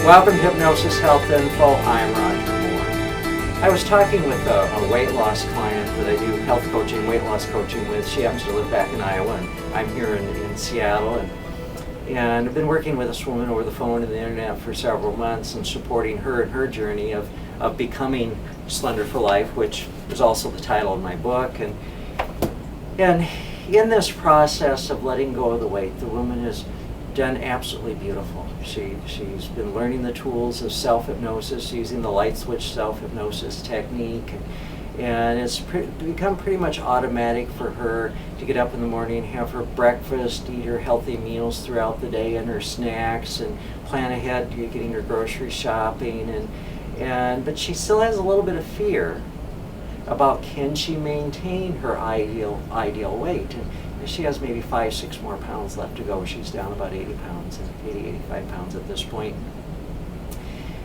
Welcome to Hypnosis Health Info. I'm Roger Moore. I was talking with a weight loss client that I do health coaching, weight loss coaching with. She happens to live back in Iowa, and I'm here in Seattle. And I've been working with this woman over the phone and the internet for several months and supporting her in her journey of becoming Slender for Life, which is also the title of my book. And in this process of letting go of the weight, the woman has done absolutely beautiful. She's been learning the tools of self-hypnosis, using the light switch self-hypnosis technique, and it's become pretty much automatic for her to get up in the morning, have her breakfast, eat her healthy meals throughout the day and her snacks, and plan ahead to getting her grocery shopping, but she still has a little bit of fear about, can she maintain her ideal weight. And she has maybe 5-6 more pounds left to go. She's down about 80 pounds, 85 pounds at this point.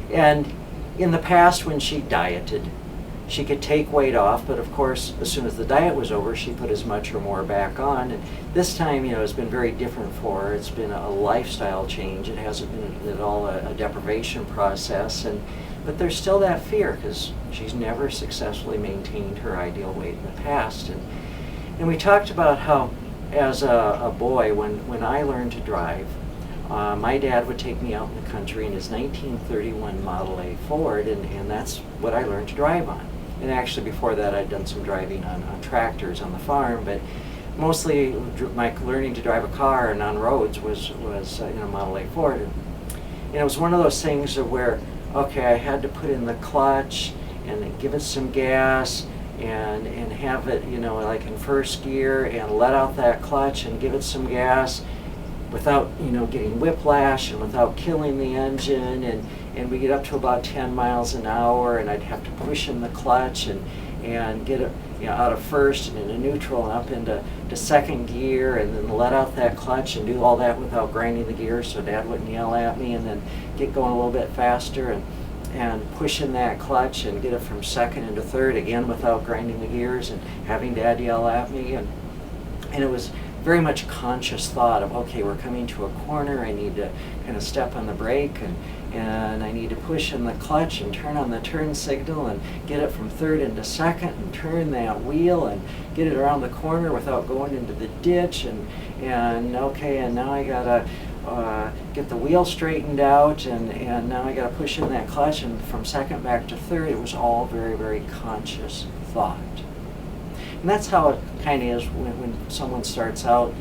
And in the past, when she dieted, she could take weight off, but of course, as soon as the diet was over, she put as much or more back on. And this time, it's been very different for her. It's been a lifestyle change. It hasn't been at all a deprivation process. But there's still that fear because she's never successfully maintained her ideal weight in the past. And we talked about how, as a boy, when I learned to drive, my dad would take me out in the country in his 1931 Model A Ford, and that's what I learned to drive on. And actually before that I'd done some driving on tractors on the farm, but mostly my learning to drive a car and on roads was Model A Ford. And it was one of those things where, okay, I had to put in the clutch and give it some gas and have it, like in first gear, and let out that clutch and give it some gas without, getting whiplash and without killing the engine. And we get up to about 10 miles an hour, and I'd have to push in the clutch and get it out of first and into neutral and up into second gear, and then let out that clutch and do all that without grinding the gears so Dad wouldn't yell at me, and then get going a little bit faster and push in that clutch and get it from second into third again without grinding the gears and having Dad yell at me. And it was very much conscious thought of, okay, we're coming to a corner, I need to kind of step on the brake, and I need to push in the clutch and turn on the turn signal and get it from third into second and turn that wheel and get it around the corner without going into the ditch, and okay, and now I gotta get the wheel straightened out, and now I gotta push in that clutch, and from second back to third. It was all very, very conscious thought. And that's how it kind of is when someone starts out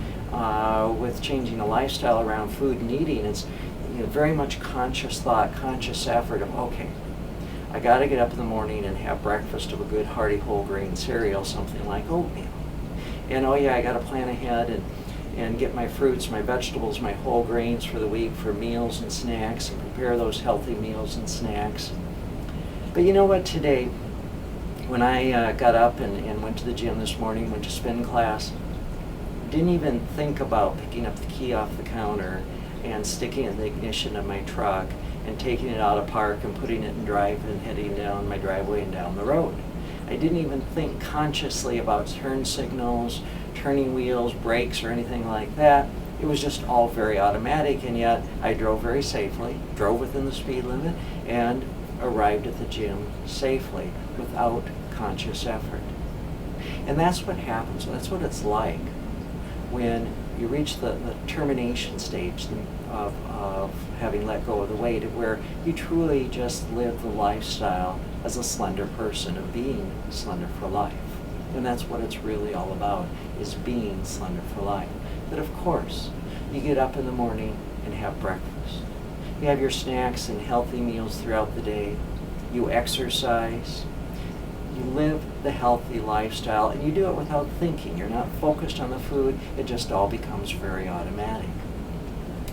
with changing a lifestyle around food and eating. It's very much conscious thought, conscious effort of, okay, I got to get up in the morning and have breakfast of a good hearty whole grain cereal, something like oatmeal. And oh yeah, I got to plan ahead and get my fruits, my vegetables, my whole grains for the week for meals and snacks, and prepare those healthy meals and snacks. But you know what, today, when I got up and went to the gym this morning, went to spin class, didn't even think about picking up the key off the counter and sticking it in the ignition of my truck and taking it out of park and putting it in drive and heading down my driveway and down the road. I didn't even think consciously about turn signals, turning wheels, brakes, or anything like that. It was just all very automatic, and yet I drove very safely, drove within the speed limit, and arrived at the gym safely without conscious effort. And that's what happens. That's what it's like when you reach the termination stage of having let go of the weight, where you truly just live the lifestyle as a slender person, of being slender for life. And that's what it's really all about, is being slender for life. But of course, you get up in the morning and have breakfast. You have your snacks and healthy meals throughout the day. You exercise. You live the healthy lifestyle, and you do it without thinking. You're not focused on the food. It just all becomes very automatic.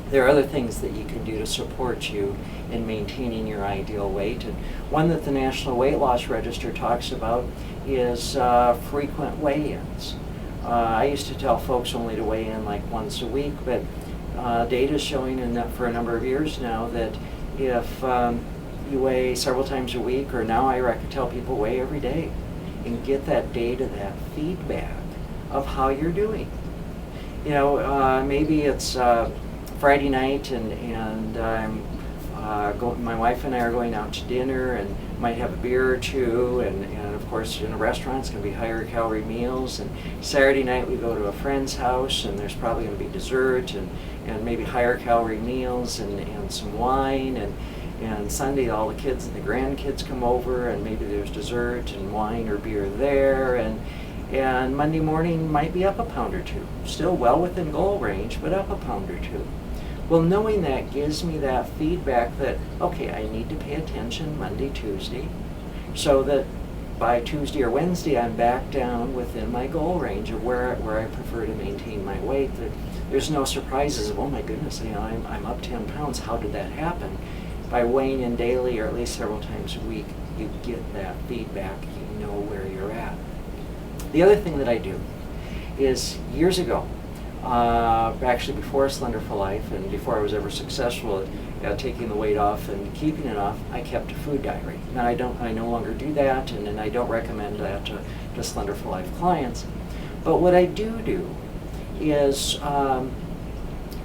There are other things that you can do to support you in maintaining your ideal weight. And one that the National Weight Loss Register talks about is frequent weigh-ins. I used to tell folks only to weigh in like once a week, but data is showing for a number of years now that if you weigh several times a week, or now I tell people weigh every day, and get that data, that feedback of how you're doing. Maybe it's Friday night and I'm my wife and I are going out to dinner and might have a beer or two, and of course in a restaurant it's going to be higher calorie meals, and Saturday night we go to a friend's house and there's probably going to be dessert and maybe higher calorie meals and some wine, and Sunday all the kids and the grandkids come over and maybe there's dessert and wine or beer there, and Monday morning might be up a pound or two, still well within goal range, but up a pound or two. Well, knowing that gives me that feedback that, okay, I need to pay attention Monday, Tuesday, so that by Tuesday or Wednesday I'm back down within my goal range of where I prefer to maintain my weight. There's no surprises of, oh my goodness, I'm up 10 pounds, how did that happen? By weighing in daily or at least several times a week, you get that feedback, you know where you're at. The other thing that I do is, years ago, actually before Slender for Life and before I was ever successful at taking the weight off and keeping it off, I kept a food diary. Now I no longer do that, and I don't recommend that to Slender for Life clients. But what I do is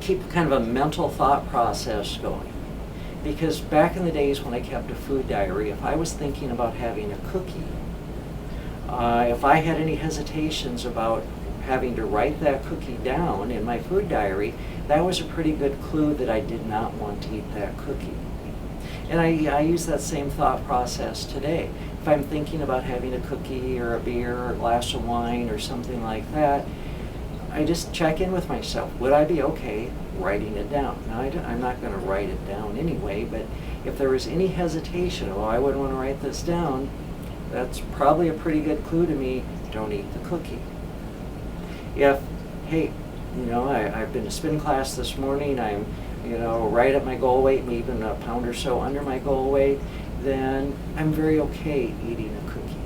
keep kind of a mental thought process going. Because back in the days when I kept a food diary, if I was thinking about having a cookie, if I had any hesitations about having to write that cookie down in my food diary, that was a pretty good clue that I did not want to eat that cookie. And I use that same thought process today. If I'm thinking about having a cookie or a beer or a glass of wine or something like that, I just check in with myself. Would I be okay writing it down? Now, I'm not going to write it down anyway, but if there was any hesitation, oh, I wouldn't want to write this down, that's probably a pretty good clue to me, don't eat the cookie. If, hey, I've been to spin class this morning, I'm, right at my goal weight, maybe even a pound or so under my goal weight, then I'm very okay eating a cookie.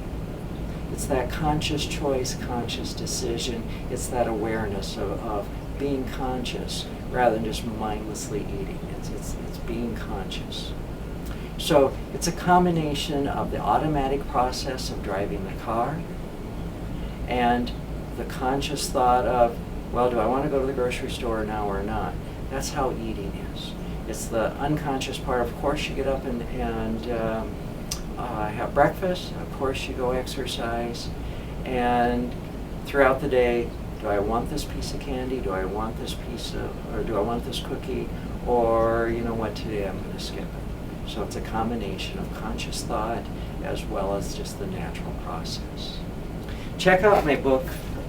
It's that conscious choice, conscious decision. It's that awareness of being conscious rather than just mindlessly eating. It's being conscious. So it's a combination of the automatic process of driving the car and the conscious thought of, well, do I want to go to the grocery store now or not? That's how eating is. It's the unconscious part. Of course, you get up and have breakfast. Of course, you go exercise. And throughout the day, do I want this piece of candy? Do I want this or do I want this cookie? Or, you know what, today I'm going to skip it. So it's a combination of conscious thought as well as just the natural process. Check out my book,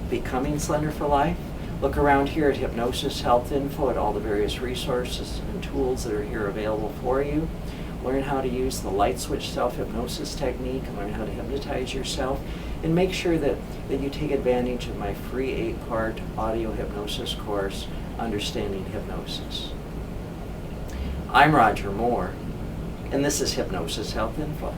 Becoming Slender for Life. Look around here at Hypnosis Health Info at all the various resources and tools that are here available for you. Learn how to use the light switch self-hypnosis technique, and learn how to hypnotize yourself, and make sure that you take advantage of my free 8-part audio hypnosis course, Understanding Hypnosis. I'm Roger Moore, and this is Hypnosis Health Info.